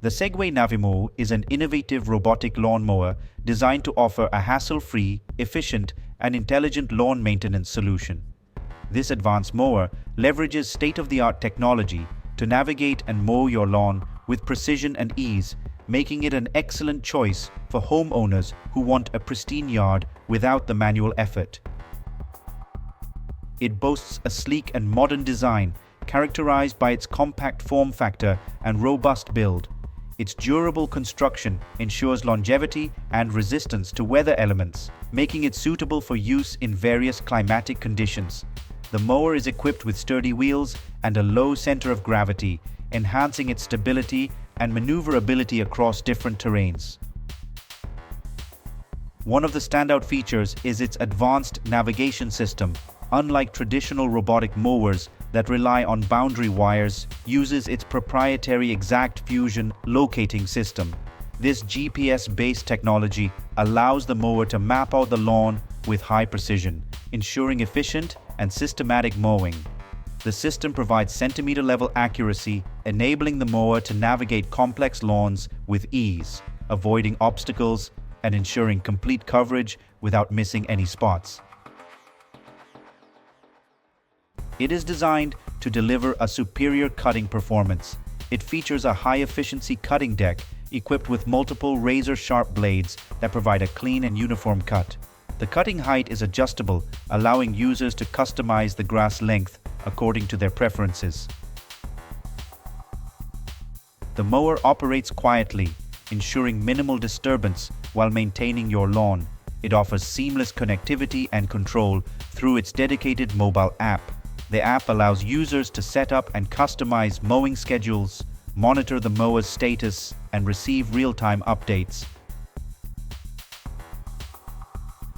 The Segway Navimow is an innovative robotic lawnmower designed to offer a hassle-free, efficient, and intelligent lawn maintenance solution. This advanced mower leverages state-of-the-art technology to navigate and mow your lawn with precision and ease, making it an excellent choice for homeowners who want a pristine yard without the manual effort. It boasts a sleek and modern design characterized by its compact form factor and robust build. Its durable construction ensures longevity and resistance to weather elements, making it suitable for use in various climatic conditions. The mower is equipped with sturdy wheels and a low center of gravity, enhancing its stability and maneuverability across different terrains. One of the standout features is its advanced navigation system. Unlike traditional robotic mowers that rely on boundary wires, uses its proprietary exact fusion locating system. This GPS-based technology allows the mower to map out the lawn with high precision, ensuring efficient and systematic mowing. The system provides centimeter-level accuracy, enabling the mower to navigate complex lawns with ease, avoiding obstacles and ensuring complete coverage without missing any spots. It is designed to deliver a superior cutting performance. It features a high-efficiency cutting deck equipped with multiple razor-sharp blades that provide a clean and uniform cut. The cutting height is adjustable, allowing users to customize the grass length according to their preferences. The mower operates quietly, ensuring minimal disturbance while maintaining your lawn. It offers seamless connectivity and control through its dedicated mobile app. The app allows users to set up and customize mowing schedules, monitor the mower's status, and receive real-time updates.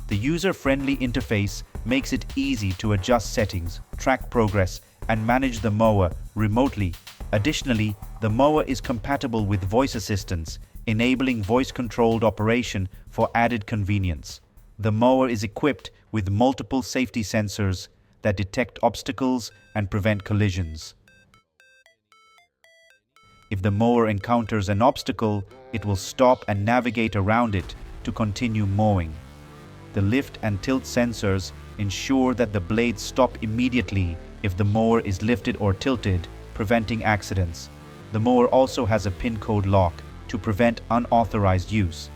The user-friendly interface makes it easy to adjust settings, track progress, and manage the mower remotely. Additionally, the mower is compatible with voice assistants, enabling voice-controlled operation for added convenience. The mower is equipped with multiple safety sensors that detect obstacles and prevent collisions. If the mower encounters an obstacle, it will stop and navigate around it to continue mowing. The lift and tilt sensors ensure that the blades stop immediately if the mower is lifted or tilted, preventing accidents. The mower also has a PIN code lock to prevent unauthorized use.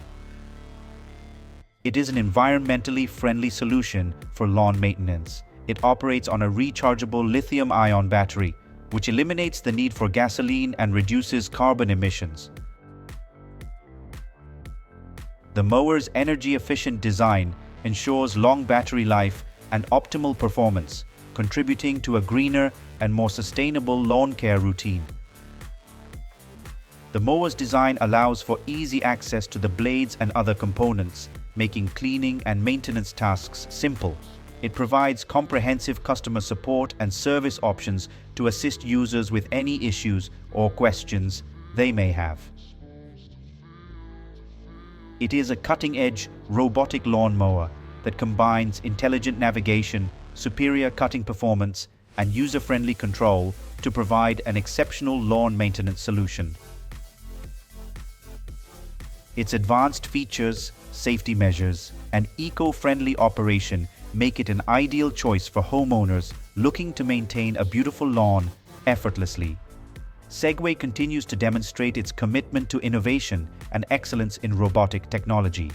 It is an environmentally friendly solution for lawn maintenance. It operates on a rechargeable lithium-ion battery, which eliminates the need for gasoline and reduces carbon emissions. The mower's energy-efficient design ensures long battery life and optimal performance, contributing to a greener and more sustainable lawn care routine. The mower's design allows for easy access to the blades and other components, making cleaning and maintenance tasks simple. It provides comprehensive customer support and service options to assist users with any issues or questions they may have. It is a cutting-edge robotic lawnmower that combines intelligent navigation, superior cutting performance, and user-friendly control to provide an exceptional lawn maintenance solution. Its advanced features, safety measures, and eco-friendly operation make it an ideal choice for homeowners looking to maintain a beautiful lawn effortlessly. Segway continues to demonstrate its commitment to innovation and excellence in robotic technology.